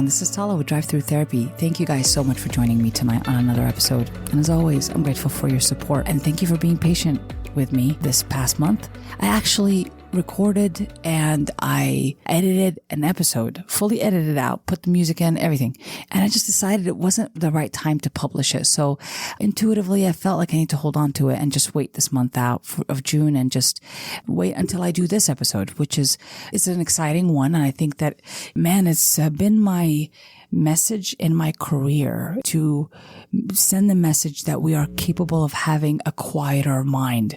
everyone. This is Tala with Drive-thru Therapy. Thank you guys so much for joining me tonight on another episode. And as always, I'm grateful for your support. And thank you for being patient with me this past month. I actually recorded and I edited an episode, fully edited out, put the music in, everything. And I just decided it wasn't the right time to publish it. So intuitively, I felt like I need to hold on to it and just wait this month out of June and just wait until I do this episode, which is an exciting one. And I think that, man, it's been my message in my career to send the message that we are capable of having a quieter mind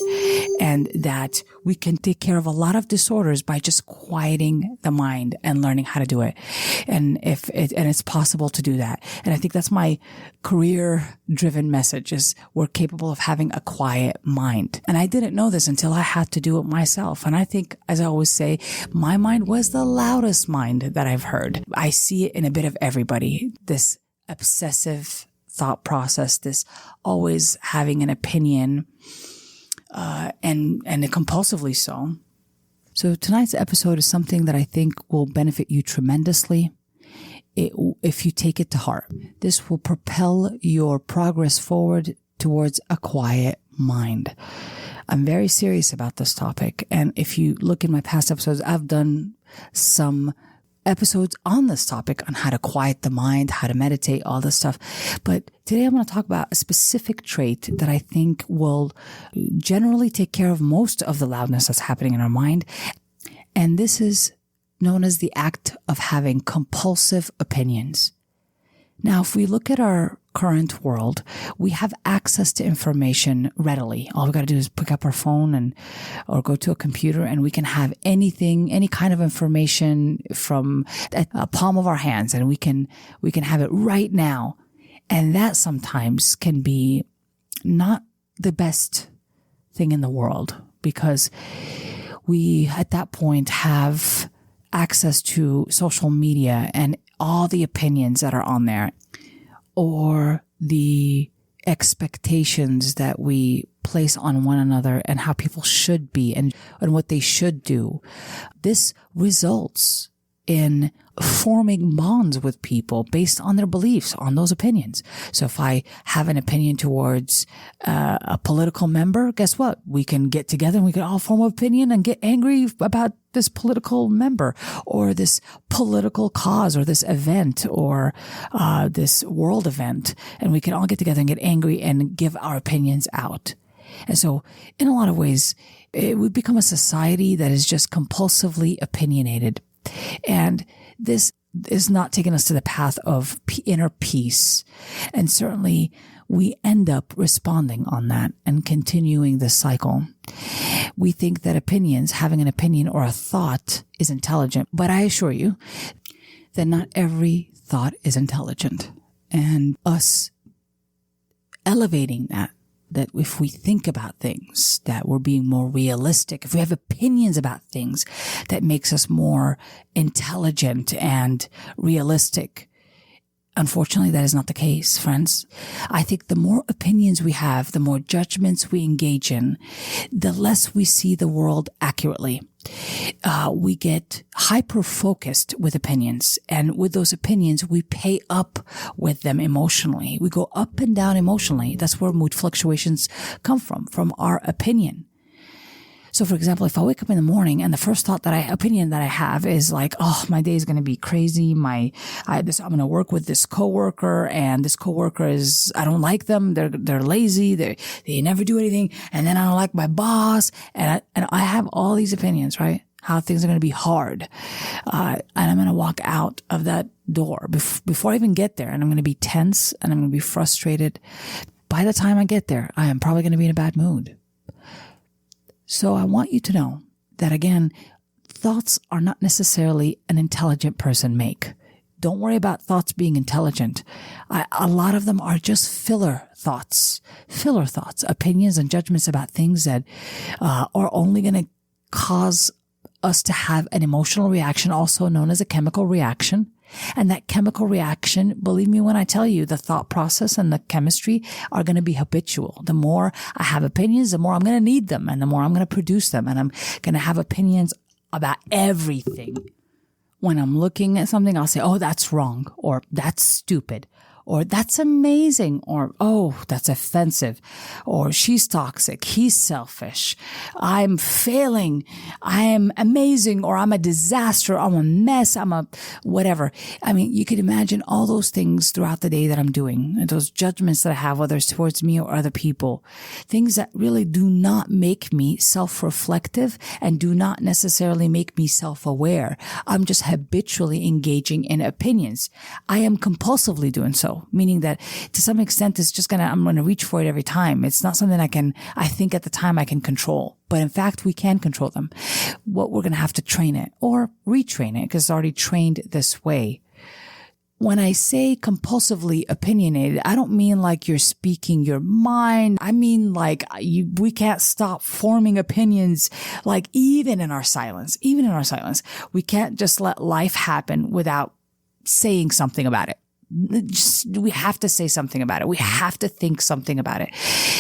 and that we can take care of a lot of disorders by just quieting the mind and learning how to do it. And it's possible to do that. And I think that's my career driven message is we're capable of having a quiet mind. And I didn't know this until I had to do it myself. And I think, as I always say, my mind was the loudest mind that I've heard. I see it in a bit of everybody, this obsessive thought process, this always having an opinion, and compulsively so. So tonight's episode is something that I think will benefit you tremendously if you take it to heart. This will propel your progress forward towards a quiet mind. I'm very serious about this topic. And if you look in my past episodes, I've done some episodes on this topic on how to quiet the mind, how to meditate, all this stuff. But today I'm going to talk about a specific trait that I think will generally take care of most of the loudness that's happening in our mind. And this is known as the act of having compulsive opinions. Now, if we look at our current world, we have access to information readily. All we got to do is pick up our phone or go to a computer and we can have anything, any kind of information from a palm of our hands, and we can have it right now. And that sometimes can be not the best thing in the world because we at that point have access to social media and all the opinions that are on there, or the expectations that we place on one another and how people should be and what they should do. This results in forming bonds with people based on their beliefs, on those opinions. So if I have an opinion towards a political member, guess what? We can get together and we can all form an opinion and get angry about this political member or this political cause or this event or this world event. And we can all get together and get angry and give our opinions out. And so in a lot of ways, it would become a society that is just compulsively opinionated. And this is not taking us to the path of inner peace. And certainly we end up responding on that and continuing this cycle. We think that having an opinion or a thought is intelligent, but I assure you that not every thought is intelligent. And us elevating that if we think about things, that we're being more realistic, if we have opinions about things, that makes us more intelligent and realistic. Unfortunately, that is not the case, friends. I think the more opinions we have, the more judgments we engage in, the less we see the world accurately. We get hyper-focused with opinions, and with those opinions, we pay up with them emotionally. We go up and down emotionally. That's where mood fluctuations come from our opinion. So, for example, if I wake up in the morning and the first opinion that I have is like, oh, my day is going to be crazy. I'm going to work with this coworker, and this coworker I don't like them. They're lazy. They never do anything. And then I don't like my boss. And I have all these opinions, right? How things are going to be hard. And I'm going to walk out of that door before I even get there. And I'm going to be tense and I'm going to be frustrated. By the time I get there, I am probably going to be in a bad mood. So I want you to know that, again, thoughts are not necessarily an intelligent person make. Don't worry about thoughts being intelligent. A lot of them are just filler thoughts, opinions and judgments about things that are only going to cause us to have an emotional reaction, also known as a chemical reaction. And that chemical reaction, believe me when I tell you, the thought process and the chemistry are going to be habitual. The more I have opinions, the more I'm going to need them and the more I'm going to produce them. And I'm going to have opinions about everything. When I'm looking at something, I'll say, oh, that's wrong, or that's stupid, or that's amazing, or oh, that's offensive, or she's toxic, he's selfish, I'm failing, I am amazing, or I'm a disaster, I'm a mess, I'm a whatever. I mean, you could imagine all those things throughout the day that I'm doing, and those judgments that I have, whether it's towards me or other people, things that really do not make me self-reflective and do not necessarily make me self-aware. I'm just habitually engaging in opinions. I am compulsively doing so, meaning that to some extent I'm going to reach for it every time. It's not something I think at the time I can control, but in fact, we can control them. What we're going to have to train it or retrain it because it's already trained this way. When I say compulsively opinionated, I don't mean like you're speaking your mind. I mean like we can't stop forming opinions, like even in our silence, we can't just let life happen without saying something about it. We have to say something about it. We have to think something about it.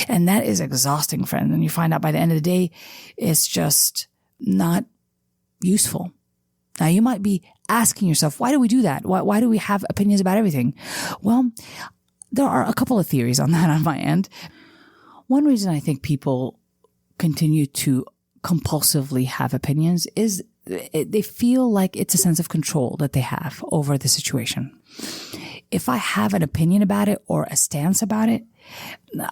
And that is exhausting, friend. And you find out by the end of the day, it's just not useful. Now, you might be asking yourself, why do we do that? Why do we have opinions about everything? Well, there are a couple of theories on that on my end. One reason I think people continue to compulsively have opinions is they feel like it's a sense of control that they have over the situation. If I have an opinion about it or a stance about it,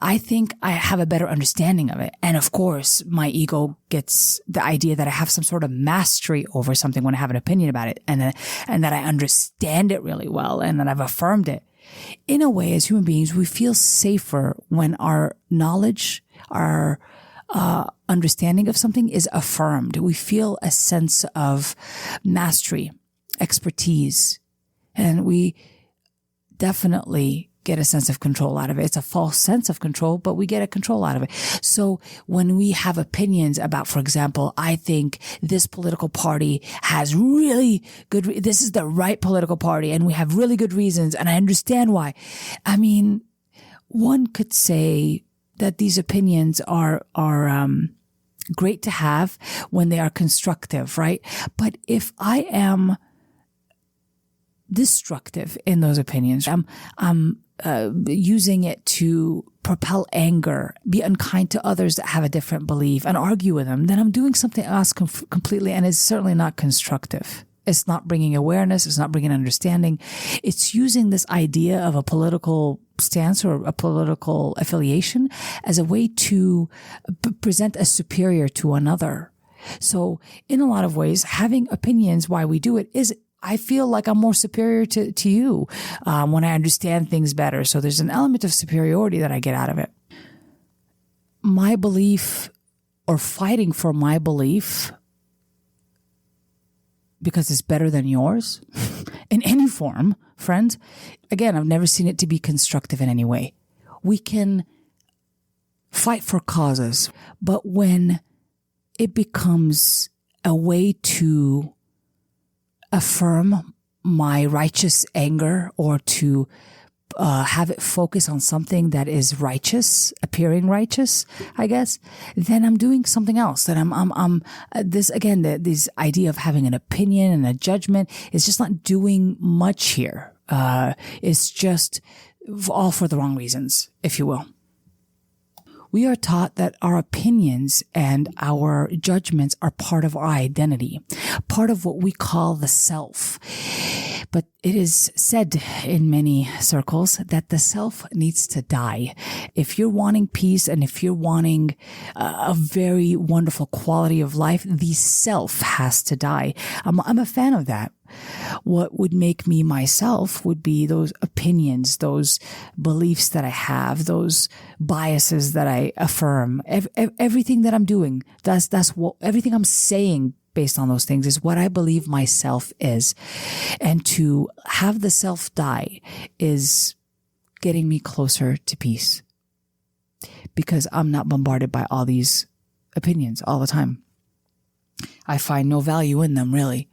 I think I have a better understanding of it. And of course, my ego gets the idea that I have some sort of mastery over something when I have an opinion about it and that I understand it really well and that I've affirmed it. In a way, as human beings, we feel safer when our knowledge, our understanding of something is affirmed. We feel a sense of mastery, expertise, and we definitely get a sense of control out of it. It's a false sense of control, but we get a control out of it. So when we have opinions about, for example, I think this political party has really good, this is the right political party and we have really good reasons and I understand why. I mean, one could say that these opinions are great to have when they are constructive, right? But if I am destructive in those opinions, I'm using it to propel anger, be unkind to others that have a different belief and argue with them, then I'm doing something else completely, and it's certainly not constructive. It's not bringing awareness. It's not bringing understanding. It's using this idea of a political stance or a political affiliation as a way to present as superior to another. So in a lot of ways, having opinions, why we do it is I feel like I'm more superior to you when I understand things better. So there's an element of superiority that I get out of it. My belief or fighting for my belief because it's better than yours in any form, friends. Again, I've never seen it to be constructive in any way. We can fight for causes, but when it becomes a way to affirm my righteous anger or to have it focus on something that is righteous, appearing righteous, I guess, then I'm doing something else. That I'm this again, this idea of having an opinion and a judgment is just not doing much here. It's just all for the wrong reasons, if you will. We are taught that our opinions and our judgments are part of our identity, part of what we call the self. But it is said in many circles that the self needs to die. If you're wanting peace and if you're wanting a very wonderful quality of life, the self has to die. I'm a fan of that. What would make me myself would be those opinions, those beliefs that I have, those biases that I affirm. Everything that I'm doing, that's what everything I'm saying based on those things is what I believe myself is. And to have the self die is getting me closer to peace because I'm not bombarded by all these opinions all the time. I find no value in them, really.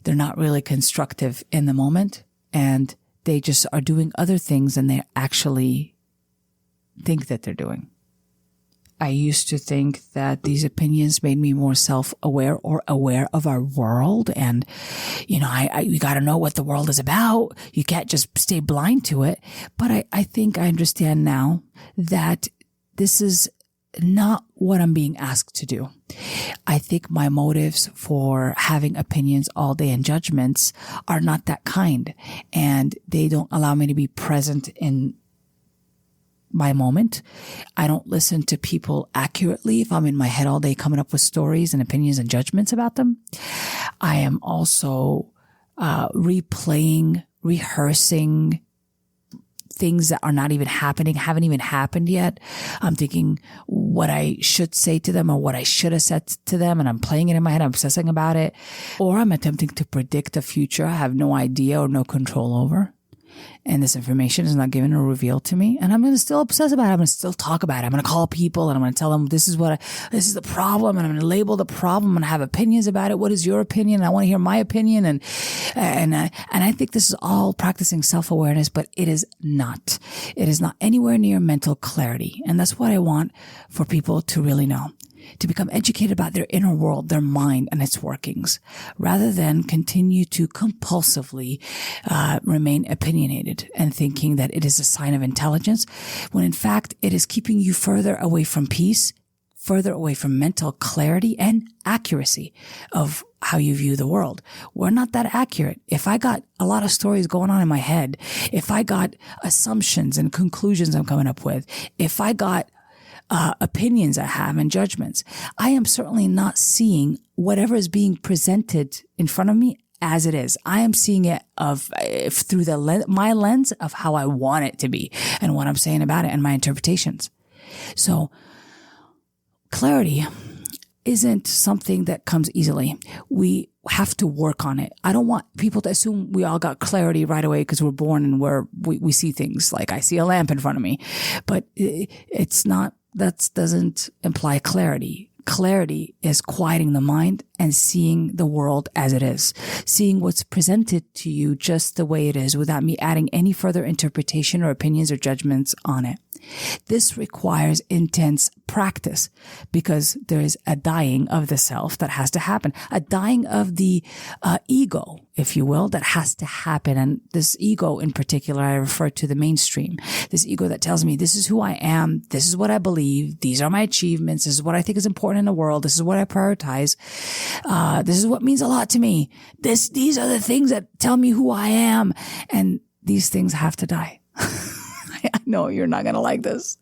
They're not really constructive in the moment, and they just are doing other things than they actually think that they're doing. I used to think that these opinions made me more self-aware or aware of our world. And, you got to know what the world is about. You can't just stay blind to it. But I think I understand now that this is not what I'm being asked to do. I think my motives for having opinions all day and judgments are not that kind. And they don't allow me to be present in my moment. I don't listen to people accurately if I'm in my head all day coming up with stories and opinions and judgments about them. I am also replaying, rehearsing things that are not even happening, haven't even happened yet. I'm thinking what I should say to them or what I should have said to them, and I'm playing it in my head, I'm obsessing about it. Or I'm attempting to predict a future I have no idea or no control over. And this information is not given or revealed to me. And I'm going to still obsess about it. I'm going to still talk about it. I'm going to call people and I'm going to tell them this is the problem. And I'm going to label the problem. I'm going to have opinions about it. What is your opinion? I want to hear my opinion. And I think this is all practicing self-awareness, but it is not. It is not anywhere near mental clarity. And that's what I want for people to really know. To become educated about their inner world, their mind and its workings, rather than continue to compulsively remain opinionated and thinking that it is a sign of intelligence, when in fact it is keeping you further away from peace, further away from mental clarity and accuracy of how you view the world. We're not that accurate. If I got a lot of stories going on in my head, if I got assumptions and conclusions I'm coming up with, if I got opinions I have and judgments, I am certainly not seeing whatever is being presented in front of me as it is. I am seeing it through my lens of how I want it to be and what I'm saying about it and my interpretations. So clarity isn't something that comes easily. We have to work on it. I don't want people to assume we all got clarity right away because we're born and we see things like I see a lamp in front of me, but it's not. That doesn't imply clarity. Clarity is quieting the mind and seeing the world as it is, seeing what's presented to you just the way it is without me adding any further interpretation or opinions or judgments on it. This requires intense practice because there is a dying of the self that has to happen, a dying of the ego, if you will, that has to happen. And this ego in particular, I refer to the mainstream, this ego that tells me this is who I am, this is what I believe, these are my achievements, this is what I think is important in the world, this is what I prioritize, this is what means a lot to me, these are the things that tell me who I am, and these things have to die. I know you're not going to like this.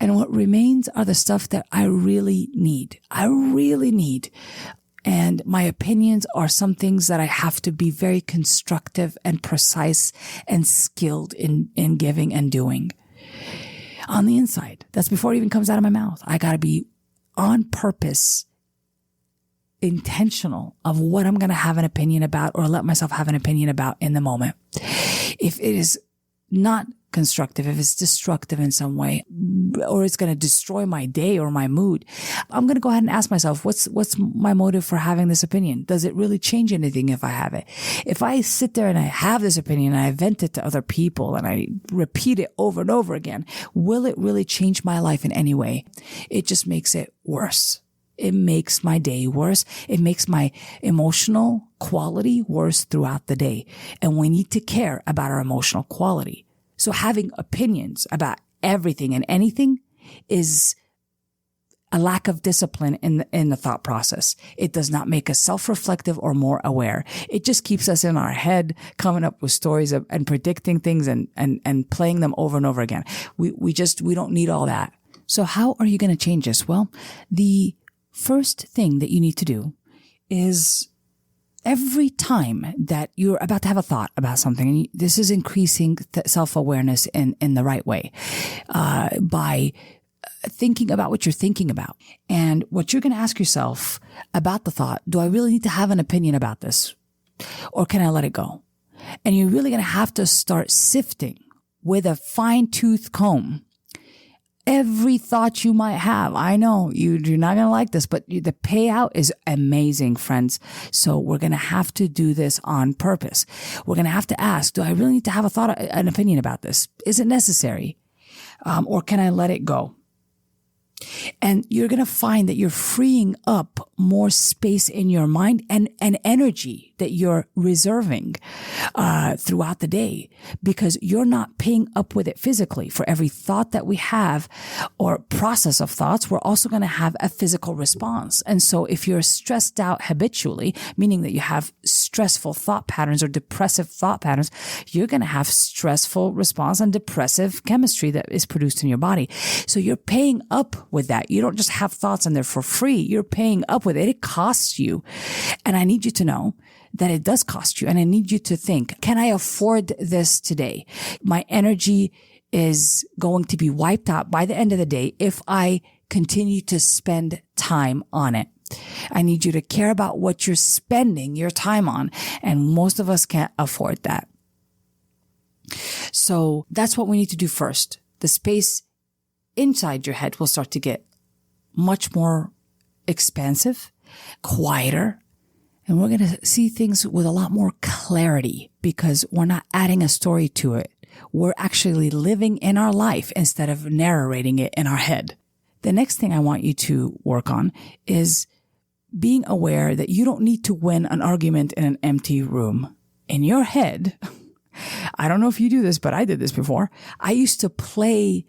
And what remains are the stuff that I really need. And my opinions are some things that I have to be very constructive and precise and skilled in giving and doing. On the inside, that's before it even comes out of my mouth. I got to be on purpose, intentional of what I'm going to have an opinion about or let myself have an opinion about in the moment. If it is not constructive, if it's destructive in some way, or it's going to destroy my day or my mood, I'm going to go ahead and ask myself, what's my motive for having this opinion? Does it really change anything if I have it? If I sit there and I have this opinion and I vent it to other people and I repeat it over and over again, will it really change my life in any way? It just makes it worse. It makes my day worse. It makes my emotional quality worse throughout the day. And we need to care about our emotional quality. So having opinions about everything and anything is a lack of discipline in the thought process. It does not make us self-reflective or more aware. It just keeps us in our head, coming up with stories and predicting things and playing them over and over again. We don't need all that. So how are you going to change this? Well, the first thing that you need to do is every time that you're about to have a thought about something, and this is increasing self-awareness in the right way, by thinking about what you're thinking about and what you're going to ask yourself about the thought. Do I really need to have an opinion about this, or can I let it go? And you're really going to have to start sifting with a fine-tooth comb every thought you might have. I know you're not going to like this, but the payout is amazing, friends. So we're going to have to do this on purpose. We're going to have to ask, do I really need to have an opinion about this? Is it necessary? Or can I let it go? And you're going to find that you're freeing up more space in your mind and energy that you're reserving throughout the day, because you're not paying up with it physically. For every thought that we have or process of thoughts, we're also going to have a physical response. And so if you're stressed out habitually, meaning that you have stressful thought patterns or depressive thought patterns, you're going to have stressful response and depressive chemistry that is produced in your body. So you're paying up with that. You don't just have thoughts and they're for free. You're paying up with it. It costs you. And I need you to know that it does cost you. And I need you to think, can I afford this today? My energy is going to be wiped out by the end of the day if I continue to spend time on it. I need you to care about what you're spending your time on. And most of us can't afford that. So that's what we need to do first. The space inside your head will start to get much more expansive, quieter, and we're going to see things with a lot more clarity because we're not adding a story to it. We're actually living in our life instead of narrating it in our head. The next thing I want you to work on is being aware that you don't need to win an argument in an empty room. In your head, I don't know if you do this, but I did this before. I used to play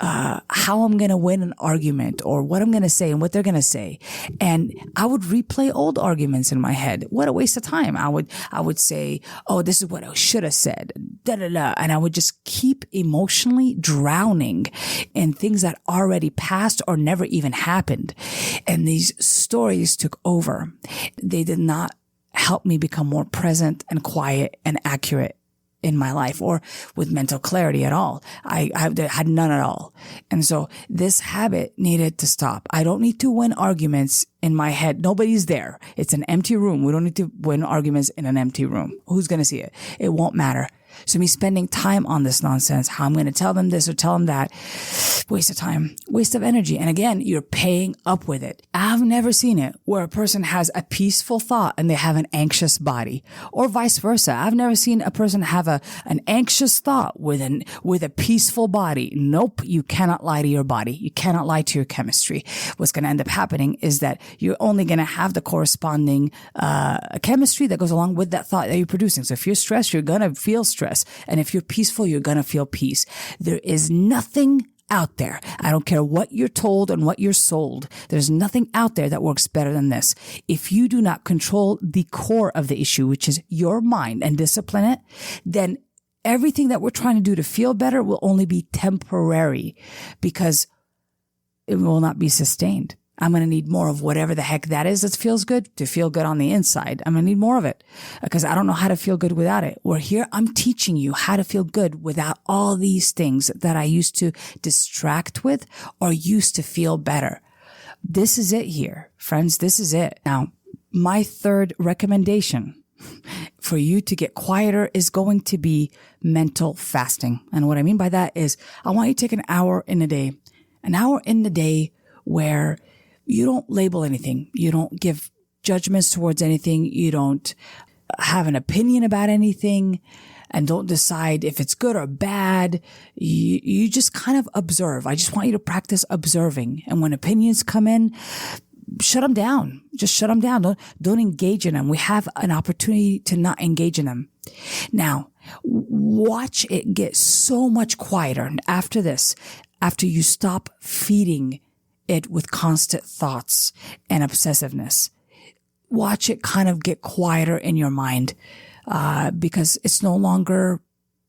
how I'm going to win an argument or what I'm going to say and what they're going to say. And I would replay old arguments in my head. What a waste of time. I would say, oh, this is what I should have said. Da, da, da. And I would just keep emotionally drowning in things that already passed or never even happened. And these stories took over. They did not help me become more present and quiet and accurate in my life or with mental clarity at all. I had none at all. And so this habit needed to stop. I don't need to win arguments in my head. Nobody's there. It's an empty room. We don't need to win arguments in an empty room. Who's going to see it? It won't matter. So me spending time on this nonsense, how I'm going to tell them this or tell them that, waste of time, waste of energy. And again, you're paying up with it. I've never seen it where a person has a peaceful thought and they have an anxious body, or vice versa. I've never seen a person have an anxious thought with a peaceful body. Nope. You cannot lie to your body. You cannot lie to your chemistry. What's going to end up happening is that you're only going to have the corresponding chemistry that goes along with that thought that you're producing. So if you're stressed, you're going to feel stress. And if you're peaceful, you're going to feel peace. There is nothing out there. I don't care what you're told and what you're sold. There's nothing out there that works better than this. If you do not control the core of the issue, which is your mind, and discipline it, then everything that we're trying to do to feel better will only be temporary because it will not be sustained. I'm going to need more of whatever the heck that is that feels good to feel good on the inside. I'm going to need more of it because I don't know how to feel good without it. Where here, I'm teaching you how to feel good without all these things that I used to distract with or used to feel better. This is it here, friends. This is it. Now, my third recommendation for you to get quieter is going to be mental fasting. And what I mean by that is I want you to take an hour in the day where you don't label anything. You don't give judgments towards anything. You don't have an opinion about anything and don't decide if it's good or bad. You just kind of observe. I just want you to practice observing. And when opinions come in, shut them down. Just shut them down. Don't engage in them. We have an opportunity to not engage in them. Now, watch it get so much quieter. And after this, after you stop feeding it with constant thoughts and obsessiveness, watch it kind of get quieter in your mind, because it's no longer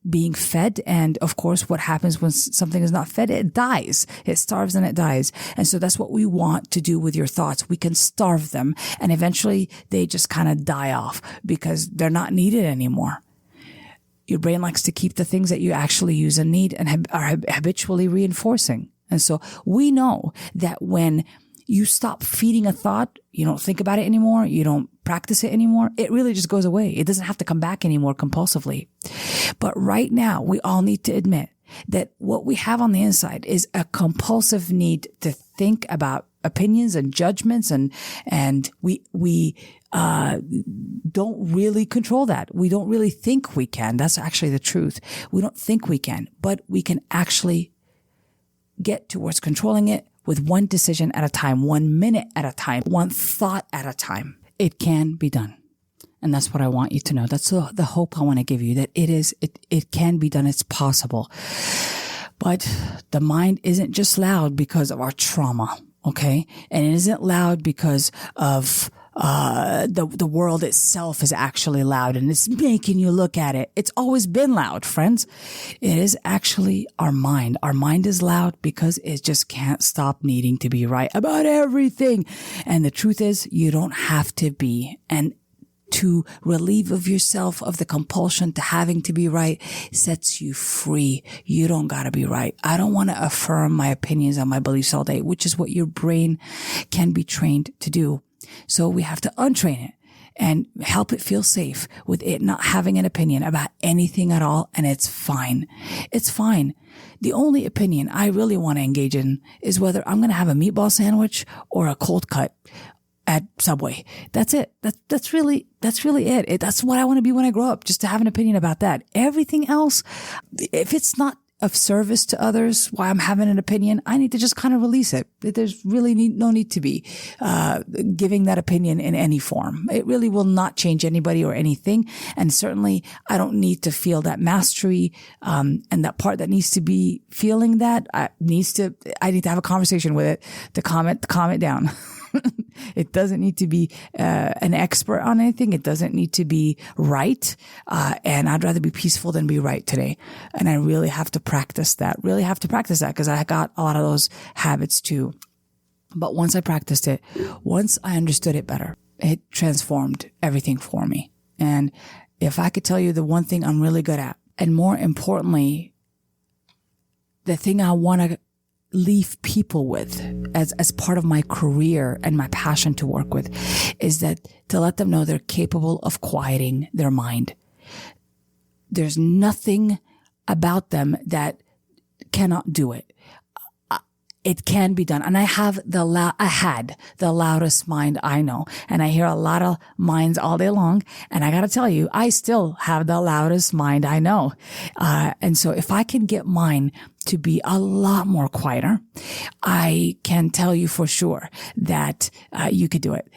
being fed. And of course, what happens when something is not fed? It dies. It starves and it dies. And so that's what we want to do with your thoughts. We can starve them and eventually they just kind of die off because they're not needed anymore. Your brain likes to keep the things that you actually use and need and are habitually reinforcing. And so we know that when you stop feeding a thought, you don't think about it anymore, you don't practice it anymore, it really just goes away. It doesn't have to come back anymore compulsively. But right now, we all need to admit that what we have on the inside is a compulsive need to think about opinions and judgments, and we don't really control that. We don't really think we can. That's actually the truth. We don't think we can, but we can actually get towards controlling it with one decision at a time, 1 minute at a time, one thought at a time. It can be done. And that's what I want you to know. That's the hope I want to give you, that it can be done. It's possible. But the mind isn't just loud because of our trauma. Okay. And it isn't loud because of the world itself is actually loud and it's making you look at it. It's always been loud, friends. It is actually our mind. Our mind is loud because it just can't stop needing to be right about everything. And the truth is, you don't have to be. And to relieve of yourself of the compulsion to having to be right sets you free. You don't gotta be right. I don't want to affirm my opinions and my beliefs all day, which is what your brain can be trained to do. So we have to untrain it and help it feel safe with it not having an opinion about anything at all. And it's fine. It's fine. The only opinion I really want to engage in is whether I'm going to have a meatball sandwich or a cold cut at Subway. That's it. That's really it. That's what I want to be when I grow up, just to have an opinion about that. Everything else, if it's not of service to others, why I'm having an opinion, I need to just kind of release it. There's really no need to be giving that opinion in any form. It really will not change anybody or anything. And certainly I don't need to feel that mastery, and that part that needs to be feeling that I need to have a conversation with it to calm it down. It doesn't need to be an expert on anything. It doesn't need to be right. And I'd rather be peaceful than be right today. And I really have to practice that. Because I got a lot of those habits too. But once I practiced it, once I understood it better, it transformed everything for me. And if I could tell you the one thing I'm really good at, and more importantly, the thing I want to leave people with as part of my career and my passion to work with, is that to let them know they're capable of quieting their mind. There's nothing about them that cannot do it. It can be done. And I had the loudest mind I know. And I hear a lot of minds all day long. And I got to tell you, I still have the loudest mind I know. And so if I can get mine to be a lot more quieter, I can tell you for sure that you could do it.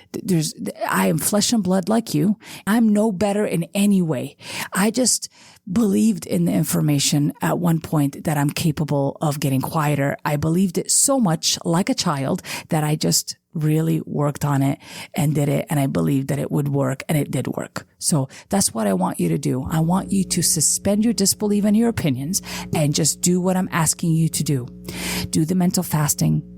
I am flesh and blood like you. I'm no better in any way. I just believed in the information at one point that I'm capable of getting quieter. I believed it so much like a child that I just really worked on it and did it. And I believed that it would work, and it did work. So that's what I want you to do. I want you to suspend your disbelief in your opinions and just do what I'm asking you to do. Do the mental fasting.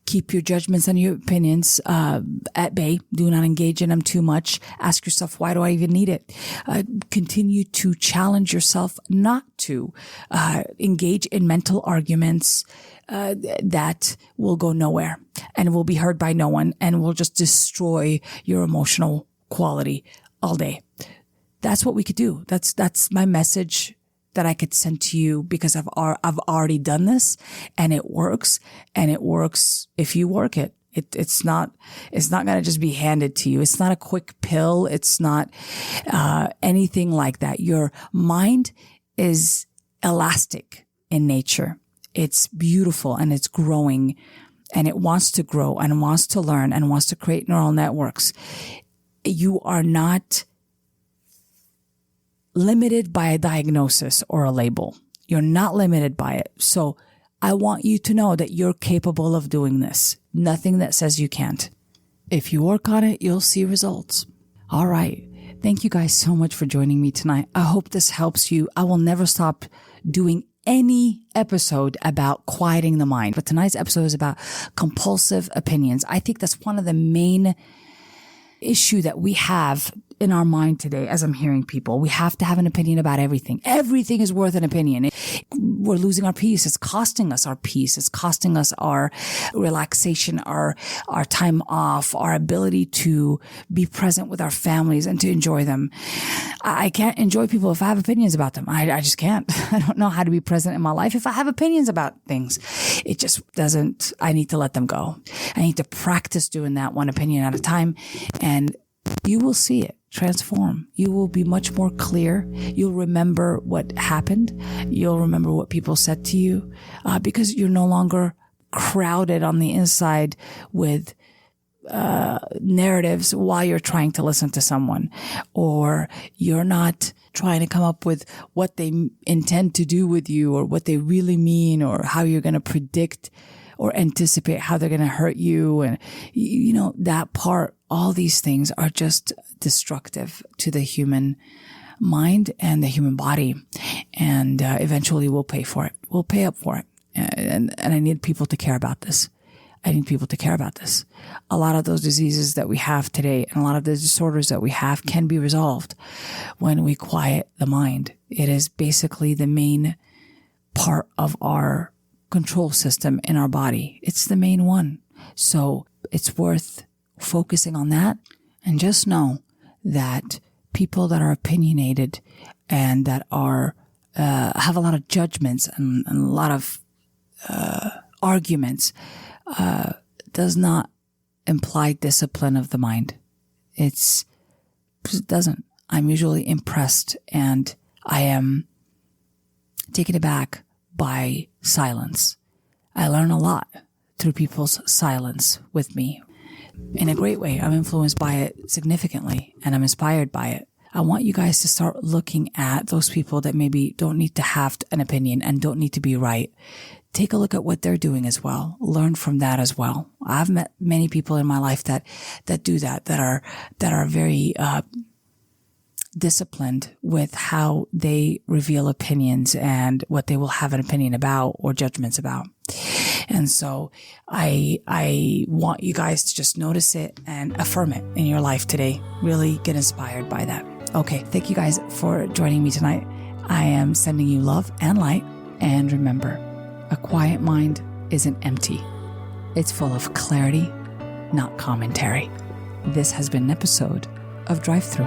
Keep your judgments and your opinions at bay. Do not engage in them too much. Ask yourself, why do I even need it? Continue to challenge yourself not to engage in mental arguments that will go nowhere and will be heard by no one and will just destroy your emotional quality all day. That's what we could do. That's my message that I could send to you, because I've already done this, and it works. And it works if you work it. It's not going to just be handed to you. It's not a quick pill. It's not anything like that. Your mind is elastic in nature. It's beautiful and it's growing, and it wants to grow and wants to learn and wants to create neural networks. You are not limited by a diagnosis or a label. You're not limited by it. So I want you to know that you're capable of doing this. Nothing that says you can't. If you work on it, you'll see results. All right. Thank you guys so much for joining me tonight. I hope this helps you. I will never stop doing any episode about quieting the mind, but tonight's episode is about compulsive opinions. I think that's one of the main issue that we have in our mind today. As I'm hearing people, we have to have an opinion about everything. Everything is worth an opinion. We're losing our peace. It's costing us our peace. It's costing us our relaxation, our time off, our ability to be present with our families and to enjoy them. I can't enjoy people if I have opinions about them. I just can't. I don't know how to be present in my life if I have opinions about things. It just doesn't. I need to let them go. I need to practice doing that one opinion at a time, and you will see it transform. You will be much more clear. You'll remember what happened. You'll remember what people said to you, because you're no longer crowded on the inside with narratives while you're trying to listen to someone, or you're not trying to come up with what they intend to do with you, or what they really mean, or how you're going to predict or anticipate how they're going to hurt you. And that part, all these things are just destructive to the human mind and the human body. And eventually we'll pay for it. We'll pay up for it. And I need people to care about this. I need people to care about this. A lot of those diseases that we have today and a lot of the disorders that we have can be resolved when we quiet the mind. It is basically the main part of our control system in our body. It's the main one. So it's worth focusing on that. And just know that people that are opinionated and that are have a lot of judgments and a lot of arguments does not imply discipline of the mind. It doesn't. I'm usually impressed, and I am taken aback by silence. I learn a lot through people's silence with me in a great way. I'm influenced by it significantly, and I'm inspired by it. I want you guys to start looking at those people that maybe don't need to have an opinion and don't need to be right. Take a look at what they're doing as well. Learn from that as well. I've met many people in my life that do that are very disciplined with how they reveal opinions and what they will have an opinion about or judgments about. And so I want you guys to just notice it and affirm it in your life today. Really get inspired by that. Okay. Thank you guys for joining me tonight. I am sending you love and light. And remember, a quiet mind isn't empty. It's full of clarity, not commentary. This has been an episode of Drive-thru.